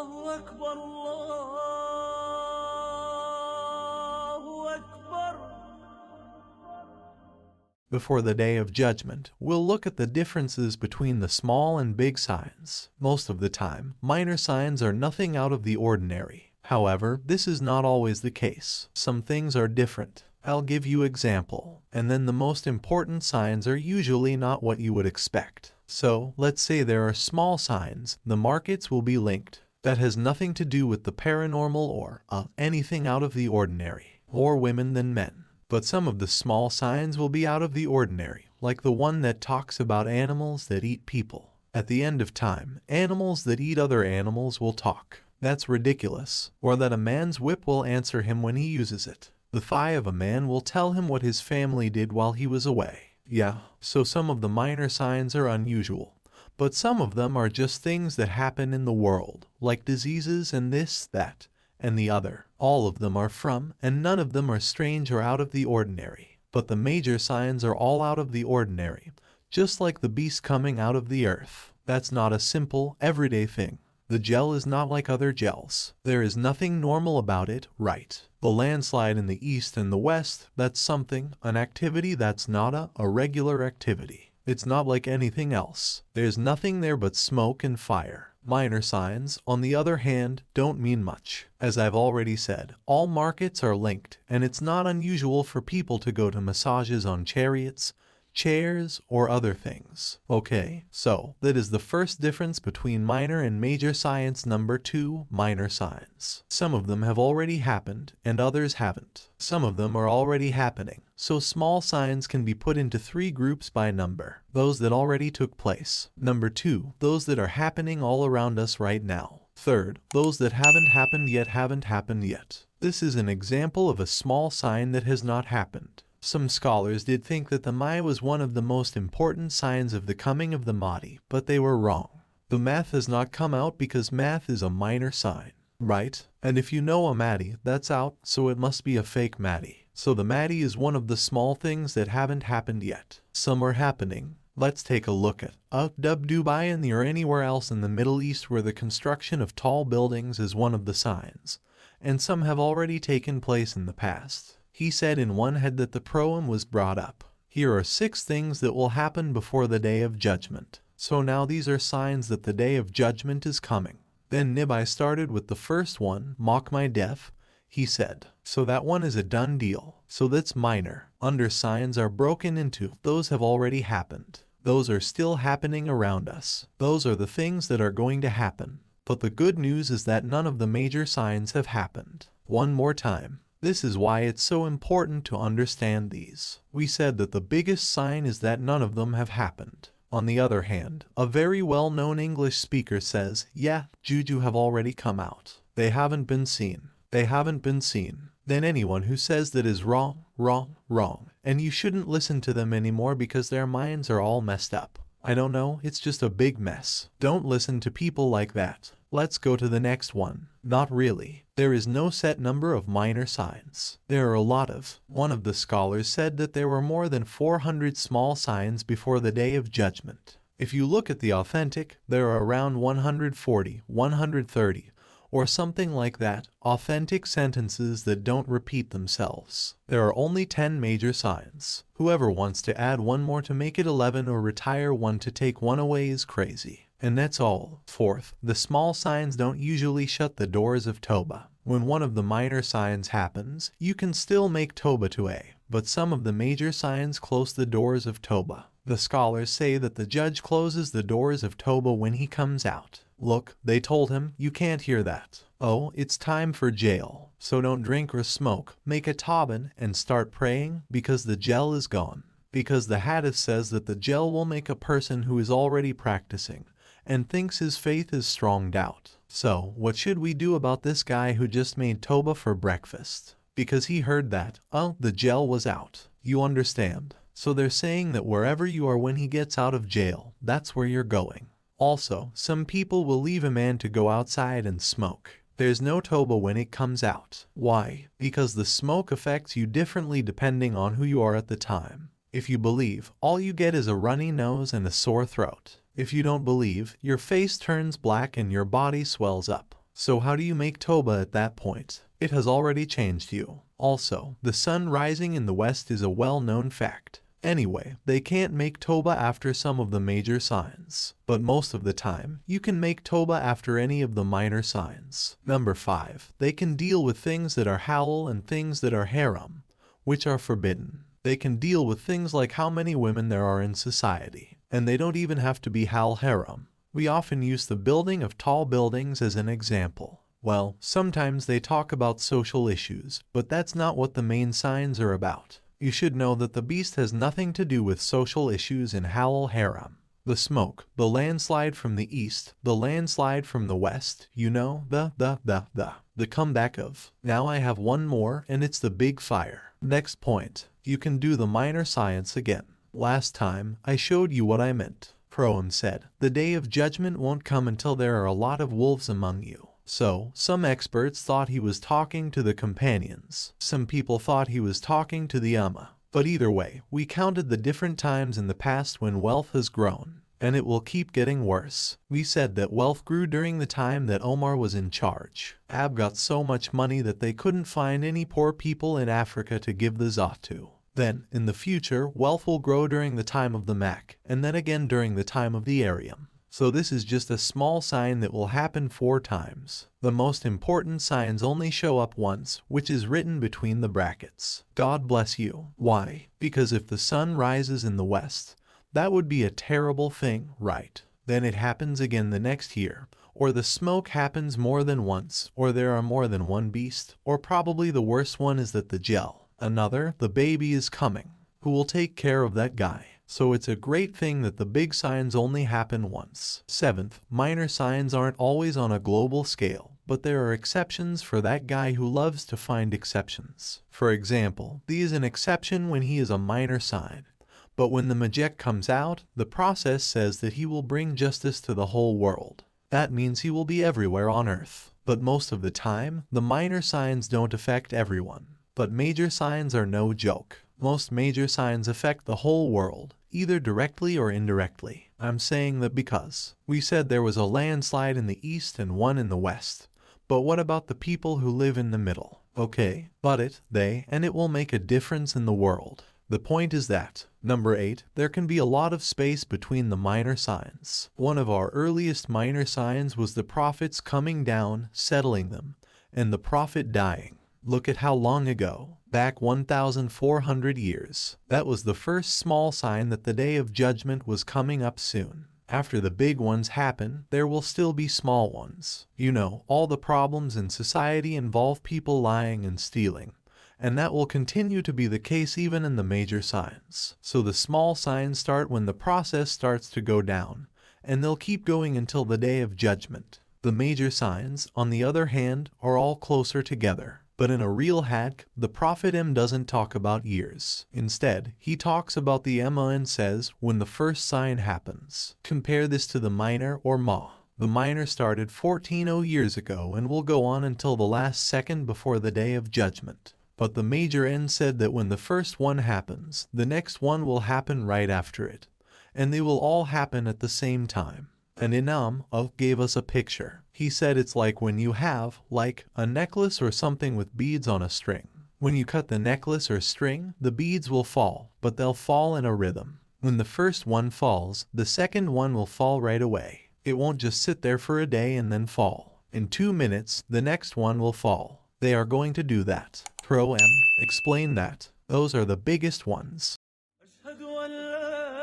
الله أكبر الله أكبر. Before the Day of Judgment, we'll look at the differences between the small and big signs. Most of the time, minor signs are nothing out of the ordinary. However, this is not always the case. Some things are different. I'll give you example. And then the most important signs are usually not what you would expect. So, let's say there are small signs. The markets will be linked. That has nothing to do with the paranormal or anything out of the ordinary. More women than men. But some of the small signs will be out of the ordinary, like the one that talks about animals that eat people. At the end of time, animals that eat other animals will talk. That's ridiculous. Or that a man's whip will answer him when he uses it. The thigh of a man will tell him what his family did while he was away. Yeah, so some of the minor signs are unusual. But some of them are just things that happen in the world, like diseases and this, that, and the other. All of them are from, and none of them are strange or out of the ordinary. But the major signs are all out of the ordinary, just like the beast coming out of the earth. That's not a simple, everyday thing. The gel is not like other gels. There is nothing normal about it, right? The landslide in the east and the west, that's something, an activity that's not a regular activity. It's not like anything else. There's nothing there but smoke and fire. Minor signs, on the other hand, don't mean much. As I've already said, all markets are linked, and it's not unusual for people to go to massages on chariots, chairs, or other things. Okay, so that is the first difference between minor and major signs. Number 2, minor signs. Some of them have already happened, and others haven't. Some of them are already happening. So small signs can be put into 3 groups by number. Those that already took place. Number 2, those that are happening all around us right now. Third, those that haven't happened yet. This is an example of a small sign that has not happened. Some scholars did think that the Mai was one of the most important signs of the coming of the Mahdi, but they were wrong. The math has not come out because math is a minor sign, right? And if you know a Mahdi, that's out, so it must be a fake Mahdi. So the Mahdi is one of the small things that haven't happened yet. Some are happening. Let's take a look at Dubai or anywhere else in the Middle East where the construction of tall buildings is one of the signs. And some have already taken place in the past. He said in one head that the proem was brought up. Here are 6 things that will happen before the Day of Judgment. So now these are signs that the Day of Judgment is coming. Then Nibai started with the first one, mock my death, he said. So that one is a done deal. So that's minor. Under signs are broken into, those have already happened. Those are still happening around us. Those are the things that are going to happen. But the good news is that none of the major signs have happened. One more time. This is why it's so important to understand these. We said that the biggest sign is that none of them have happened. On the other hand, a very well-known English speaker says, yeah, juju have already come out. They haven't been seen. They haven't been seen. Then anyone who says that is wrong, wrong, wrong. And you shouldn't listen to them anymore because their minds are all messed up. I don't know, it's just a big mess. Don't listen to people like that. Let's go to the next one. Not really. There is no set number of minor signs. There are a lot of. One of the scholars said that there were more than 400 small signs before the Day of Judgment. If you look at the authentic, there are around 140, 130, or something like that, authentic sentences that don't repeat themselves. There are only 10 major signs. Whoever wants to add one more to make it 11 or retire one to take one away is crazy. And that's all. Fourth, the small signs don't usually shut the doors of Toba. When one of the minor signs happens, you can still make Toba to A, but some of the major signs close the doors of Toba. The scholars say that the judge closes the doors of Toba when he comes out. Look, they told him, you can't hear that. Oh, it's time for jail. So don't drink or smoke, make a taban, and start praying, because the gel is gone. Because the hadith says that the gel will make a person who is already practicing and thinks his faith is strong doubt. So, what should we do about this guy who just made Toba for breakfast? Because he heard that, the gel was out. You understand? So they're saying that wherever you are when he gets out of jail, that's where you're going. Also, some people will leave a man to go outside and smoke. There's no Toba when it comes out. Why? Because the smoke affects you differently depending on who you are at the time. If you believe, all you get is a runny nose and a sore throat. If you don't believe, your face turns black and your body swells up. So how do you make Toba at that point? It has already changed you. Also, the sun rising in the west is a well-known fact. Anyway, they can't make Toba after some of the major signs, but most of the time, you can make Toba after any of the minor signs. Number 5. They can deal with things that are halal and things that are haram, which are forbidden. They can deal with things like how many women there are in society, and they don't even have to be haram. We often use the building of tall buildings as an example. Well, sometimes they talk about social issues, but that's not what the main signs are about. You should know that the beast has nothing to do with social issues in halal haram. The smoke, the landslide from the east, the landslide from the west, you know, the comeback of. Now I have one more, and it's the big fire. Next point, you can do the minor science again. Last time, I showed you what I meant. Proem said, the day of judgment won't come until there are a lot of wolves among you. So, some experts thought he was talking to the companions. Some people thought he was talking to the Ummah. But either way, we counted the different times in the past when wealth has grown, and it will keep getting worse. We said that wealth grew during the time that Omar was in charge. Ab got so much money that they couldn't find any poor people in Africa to give the zakat to. Then, in the future, wealth will grow during the time of the Mac, and then again during the time of the Arium. So this is just a small sign that will happen 4 times. The most important signs only show up once, which is written between the brackets. God bless you. Why? Because if the sun rises in the west, that would be a terrible thing, right? Then it happens again the next year, or the smoke happens more than once, or there are more than one beast, or probably the worst one is that the gel, another, the baby is coming. Who will take care of that guy? So it's a great thing that the big signs only happen once. 7th, minor signs aren't always on a global scale, but there are exceptions for that guy who loves to find exceptions. For example, D is an exception when he is a minor sign. But when the Majek comes out, the process says that he will bring justice to the whole world. That means he will be everywhere on earth. But most of the time, the minor signs don't affect everyone. But major signs are no joke. Most major signs affect the whole world, either directly or indirectly. I'm saying that because we said there was a landslide in the east and one in the west. But what about the people who live in the middle? Okay, but it will make a difference in the world. The point is that, number 8, there can be a lot of space between the minor signs. One of our earliest minor signs was the prophets coming down, settling them, and the prophet dying. Look at how long ago, back 1,400 years. That was the first small sign that the day of judgment was coming up soon. After the big ones happen, there will still be small ones. You know, all the problems in society involve people lying and stealing. And that will continue to be the case even in the major signs. So the small signs start when the process starts to go down, and they'll keep going until the day of judgment. The major signs, on the other hand, are all closer together. But in a real hack, the Prophet doesn't talk about years. Instead, he talks about the Emma and says, when the first sign happens. Compare this to the minor or Ma. The minor started 1400 years ago and will go on until the last second before the day of judgment. But the major N said that when the first one happens, the next one will happen right after it. And they will all happen at the same time. And Inam gave us a picture. He said it's like when you have, like, a necklace or something with beads on a string. When you cut the necklace or string, the beads will fall, but they'll fall in a rhythm. When the first one falls, the second one will fall right away. It won't just sit there for a day and then fall. In 2 minutes, the next one will fall. They are going to do that. Pro M, explain that. Those are the biggest ones. أشهد أن لا